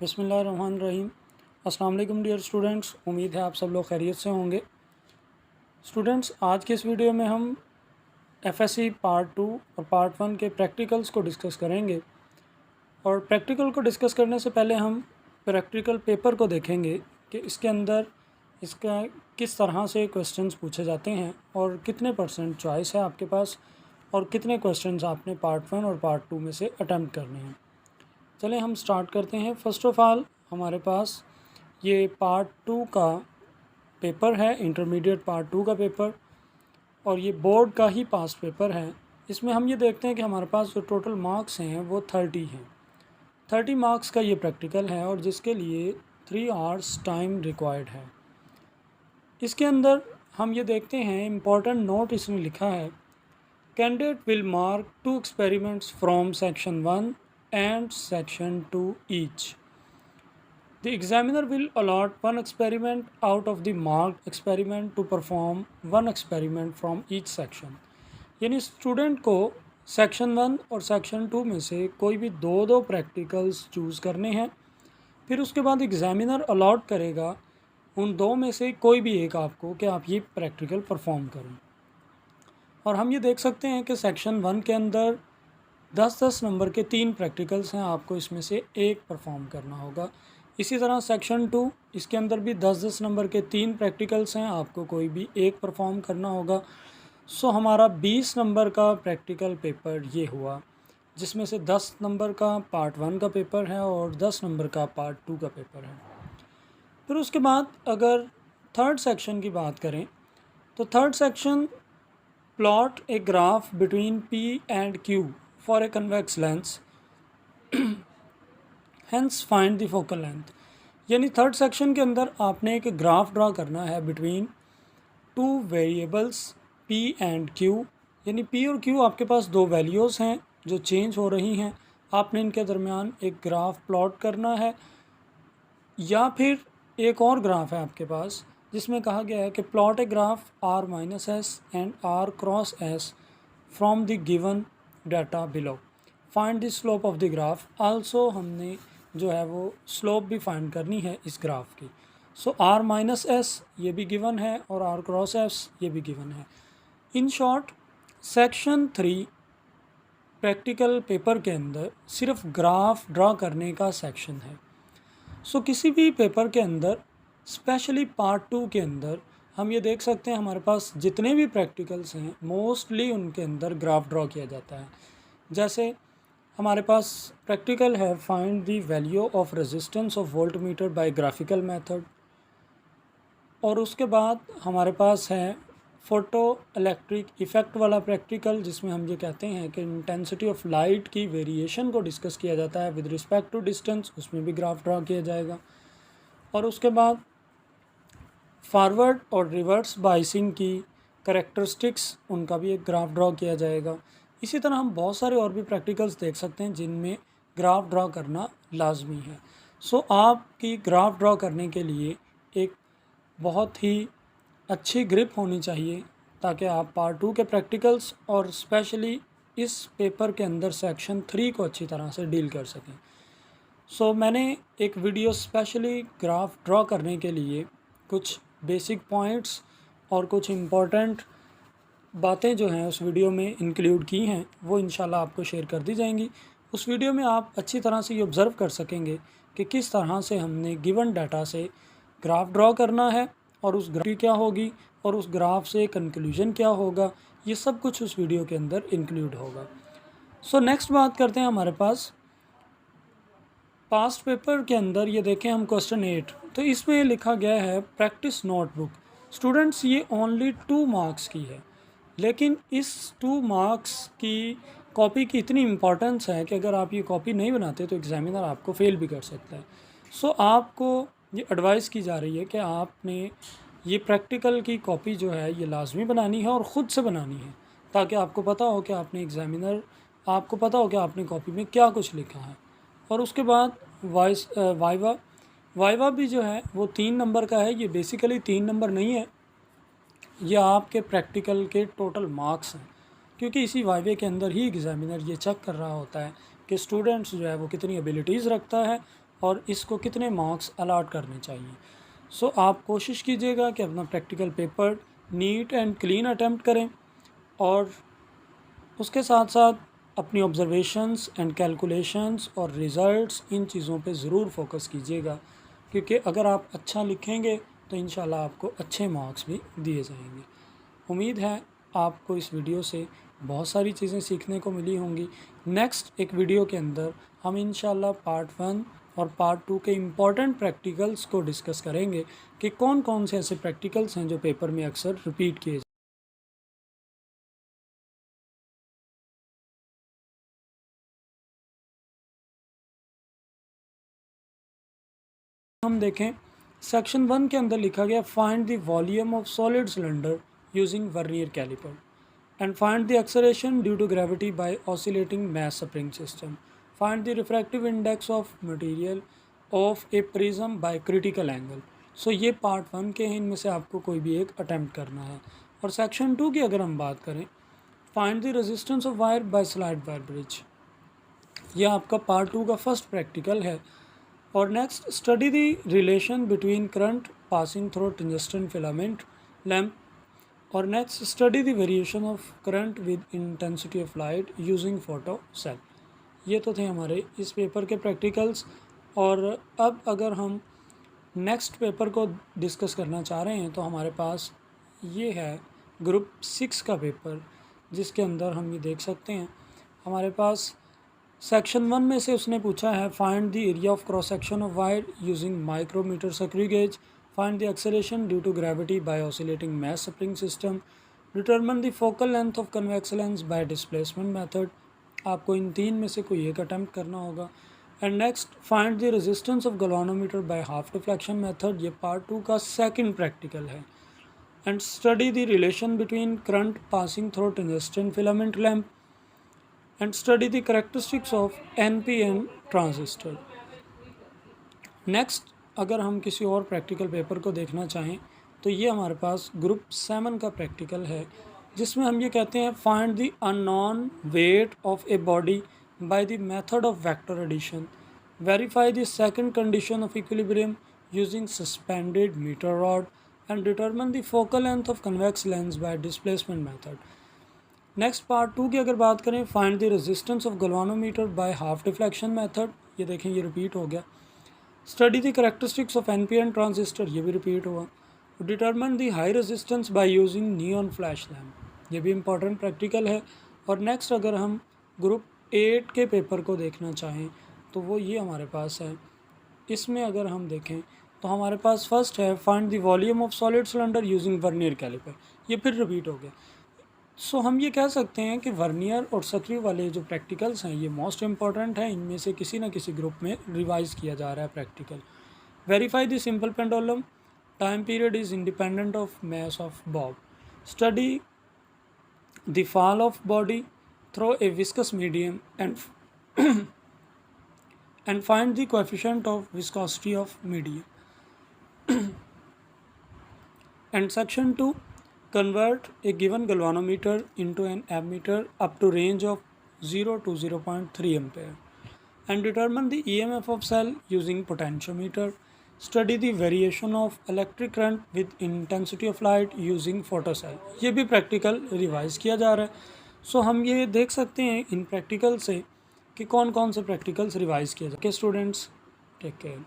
बिस्मिल्लाहिर्रहमानिर्रहीम। अस्सलाम वालेकुम डियर स्टूडेंट्स, उम्मीद है आप सब लोग खैरियत से होंगे। स्टूडेंट्स, आज के इस वीडियो में हम एफएससी पार्ट 2 और पार्ट 1 के प्रैक्टिकल्स को डिस्कस करेंगे। और प्रैक्टिकल को डिस्कस करने से पहले हम प्रैक्टिकल पेपर को देखेंगे कि इसके अंदर इसका किस तरह से क्वेश्चंस पूछे जाते हैं और कितने % चॉइस है आपके पास और कितने क्वेश्चंस आपने पार्ट 1 और पार्ट 2 में से अटैम्प्ट करने हैं। चलें हम स्टार्ट करते हैं। फ़र्स्ट ऑफ़ ऑल हमारे पास ये पार्ट 2 का पेपर है, इंटरमीडिएट पार्ट 2 का पेपर, और ये बोर्ड का ही पास्ट पेपर है। इसमें हम ये देखते हैं कि हमारे पास जो टोटल मार्क्स हैं वो 30 हैं। 30 मार्क्स का ये प्रैक्टिकल है और जिसके लिए 3 आवर्स टाइम रिक्वायर्ड है। इसके अंदर हम ये देखते हैं, इम्पॉर्टेंट नोट इसमें लिखा है, candidate will mark 2 experiments from section 1 and section 2 each. The examiner will allot one experiment out of the marked experiment to perform one experiment from each section. यानी स्टूडेंट को सेक्शन 1 और section 2 में से कोई भी दो प्रैक्टिकल्स चूज़ करने हैं। फिर उसके बाद एग्जामिनर अलॉट करेगा उन दो में से कोई भी एक आपको कि आप ये प्रैक्टिकल परफॉर्म करें। और हम ये देख सकते हैं कि सेक्शन 1 के अंदर 10-10 नंबर के 3 प्रैक्टिकल्स हैं, आपको इसमें से एक परफॉर्म करना होगा। इसी तरह सेक्शन 2, इसके अंदर भी 10-10 नंबर के 3 प्रैक्टिकल्स हैं, आपको कोई भी एक परफॉर्म करना होगा। सो हमारा 20 नंबर का प्रैक्टिकल पेपर ये हुआ, जिसमें से 10 नंबर का पार्ट 1 का पेपर है और 10 नंबर का पार्ट 2 का पेपर है। फिर उसके बाद अगर थर्ड सेक्शन की बात करें तो third section, plot a graph between P and Q for a convex lens, hence find the focal length। यानी थर्ड सेक्शन के अंदर आपने एक ग्राफ ड्रा करना है between 2 variables P and Q। यानी P और Q आपके पास दो वैल्यूज़ हैं जो चेंज हो रही हैं, आपने इनके दरमियान एक ग्राफ प्लॉट करना है। या फिर एक और ग्राफ है आपके पास जिसमें कहा गया है कि plot a graph R-S and R×S from the given data below, find the slope of the graph. Also हमने जो है वो स्लोप भी फाइंड करनी है इस ग्राफ की। सो R-S ये भी गिवन है और R×S ये भी गिवन है। In short section 3 practical paper के अंदर सिर्फ ग्राफ ड्रा करने का सेक्शन है। सो किसी भी पेपर के अंदर, स्पेशली पार्ट 2 के अंदर, हम ये देख सकते हैं हमारे पास जितने भी प्रैक्टिकल्स हैं मोस्टली उनके अंदर ग्राफ ड्रॉ किया जाता है। जैसे हमारे पास प्रैक्टिकल है, find the value of resistance of voltmeter by graphical method. और उसके बाद हमारे पास है फोटो इलेक्ट्रिक इफ़ेक्ट वाला प्रैक्टिकल, जिसमें हम ये कहते हैं कि इंटेंसिटी ऑफ लाइट की वेरिएशन को डिस्कस किया जाता है विद रिस्पेक्ट टू डिस्टेंस, उसमें भी ग्राफ ड्रॉ किया जाएगा। और उसके बाद फॉरवर्ड और रिवर्स बाइसिंग की करैक्टरिस्टिक्स, उनका भी एक ग्राफ ड्रॉ किया जाएगा। इसी तरह हम बहुत सारे और भी प्रैक्टिकल्स देख सकते हैं जिनमें ग्राफ ड्रॉ करना लाजमी है। सो आपकी ग्राफ ड्रॉ करने के लिए एक बहुत ही अच्छी ग्रिप होनी चाहिए ताकि आप पार्ट 2 के प्रैक्टिकल्स और स्पेशली इस पेपर के अंदर सेक्शन 3 को अच्छी तरह से डील कर सकें। सो मैंने एक वीडियो स्पेशली ग्राफ ड्रॉ करने के लिए कुछ बेसिक पॉइंट्स और कुछ इम्पोर्टेंट बातें जो हैं उस वीडियो में इंक्लूड की हैं, वो इंशाल्लाह आपको शेयर कर दी जाएंगी। उस वीडियो में आप अच्छी तरह से ये ऑब्ज़र्व कर सकेंगे कि किस तरह से हमने गिवन डाटा से ग्राफ ड्रॉ करना है और उस ग्राफ की क्या होगी और उस ग्राफ से कंक्लूजन क्या होगा, ये सब कुछ उस वीडियो के अंदर इंक्लूड होगा। सो नेक्स्ट बात करते हैं हमारे पास पास्ट पेपर के अंदर। ये देखें हम क्वेश्चन 8, तो इसमें लिखा गया है प्रैक्टिस नोटबुक। स्टूडेंट्स, ये ओनली 2 मार्क्स की है, लेकिन इस 2 मार्क्स की कॉपी की इतनी इम्पोर्टेंस है कि अगर आप ये कॉपी नहीं बनाते तो एग्ज़ामिनर आपको फ़ेल भी कर सकता है। सो आपको ये एडवाइस की जा रही है कि आपने ये प्रैक्टिकल की कॉपी जो है ये लाजमी बनानी है और ख़ुद से बनानी है, ताकि आपको पता हो कि आपको पता हो कि आपने कॉपी में क्या कुछ लिखा है। और उसके बाद वाइवा भी जो है वो 3 नंबर का है। ये बेसिकली 3 नंबर नहीं है, ये आपके प्रैक्टिकल के टोटल मार्क्स हैं, क्योंकि इसी वाइवे के अंदर ही एग्ज़ामिनर ये चेक कर रहा होता है कि स्टूडेंट्स जो है वो कितनी एबिलिटीज़ रखता है और इसको कितने मार्क्स अलॉट करने चाहिए। सो आप कोशिश कीजिएगा कि अपना practical paper neat and clean attempt करें और उसके साथ साथ अपनी ऑब्जर्वेशंस एंड कैलकुलेशंस और रिज़ल्ट्स इन चीज़ों पे ज़रूर फोकस कीजिएगा, क्योंकि अगर आप अच्छा लिखेंगे तो इंशाल्लाह आपको अच्छे मार्क्स भी दिए जाएंगे। उम्मीद है आपको इस वीडियो से बहुत सारी चीज़ें सीखने को मिली होंगी। नेक्स्ट एक वीडियो के अंदर हम इंशाल्लाह पार्ट 1 और पार्ट 2 के इम्पॉर्टेंट प्रैक्टिकल्स को डिस्कस करेंगे कि कौन कौन से ऐसे प्रैक्टिकल्स हैं जो पेपर में अक्सर रिपीट किए हम देखें। सेक्शन 1 के अंदर लिखा गया find the volume of solid cylinder using vernier caliper and find the acceleration due to gravity by oscillating mass spring system. Find the refractive index of material of a prism by critical angle. So ये part 1 के हैं, इनमें से आपको कोई भी एक attempt करना है। और सेक्शन 2 की अगर हम बात करें, find the resistance of wire by slide wire bridge, यह आपका पार्ट 2 का फर्स्ट प्रैक्टिकल है। और next, study the relation between current passing through tungsten filament lamp. और next, study the variation of current with intensity of light using photo cell. ये तो थे हमारे इस पेपर के प्रैक्टिकल्स। और अब अगर हम नेक्स्ट पेपर को डिस्कस करना चाह रहे हैं तो हमारे पास ये है ग्रुप 6 का पेपर, जिसके अंदर हम ये देख सकते हैं हमारे पास सेक्शन 1 में से उसने पूछा है find the area of cross section of wire using micrometer screw gauge, find the acceleration due to gravity by oscillating mass spring system, determine the focal length of convex lens by displacement method। आपको इन तीन में से कोई एक attempt करना होगा। And next, find the resistance of galvanometer by half deflection method, ये part 2 का सेकंड प्रैक्टिकल है। And study the relation between current passing through tungsten filament lamp and study the characteristics of NPN transistor. Next, अगर हम किसी और practical paper को देखना चाहें तो ये हमारे पास ग्रुप 7 का प्रैक्टिकल है, जिसमें हम ये कहते हैं find the unknown weight of a body by the method of vector addition, verify the second condition of equilibrium using suspended metre rod and determine the focal length of convex lens by displacement method. Next, part 2 की अगर बात करें, find the resistance of galvanometer by half deflection method, ये देखें ये repeat हो गया। Study the characteristics of NPN transistor, ये भी रिपीट हुआ। Determine the high resistance by using neon flash lamp, ये भी इंपॉर्टेंट प्रैक्टिकल है। और नेक्स्ट, अगर हम ग्रुप 8 के पेपर को देखना चाहें तो वो ये हमारे पास है। इसमें अगर हम देखें तो हमारे पास फर्स्ट है find the volume of solid cylinder using vernier caliper, ये फिर रिपीट हो गया। सो हम ये कह सकते हैं कि वर्नियर और स्क्रू वाले जो प्रैक्टिकल्स हैं ये मोस्ट इंपॉर्टेंट हैं, इनमें से किसी न किसी ग्रुप में रिवाइज किया जा रहा है practical. Verify the simple pendulum, time period is independent of mass of Bob, study the fall of body through a viscous medium and find the coefficient of viscosity of medium. And section 2, convert a given galvanometer into an ammeter up to range of 0 to 0.3 ampere and determine the EMF of cell using potentiometer. Study the variation of electric current with intensity of light using photocell। ये भी practical revise किया जा रहा है। सो हम ये देख सकते हैं इन प्रैक्टिकल से कि कौन कौन से प्रैक्टिकल्स रिवाइज किए जाए। Students, take care.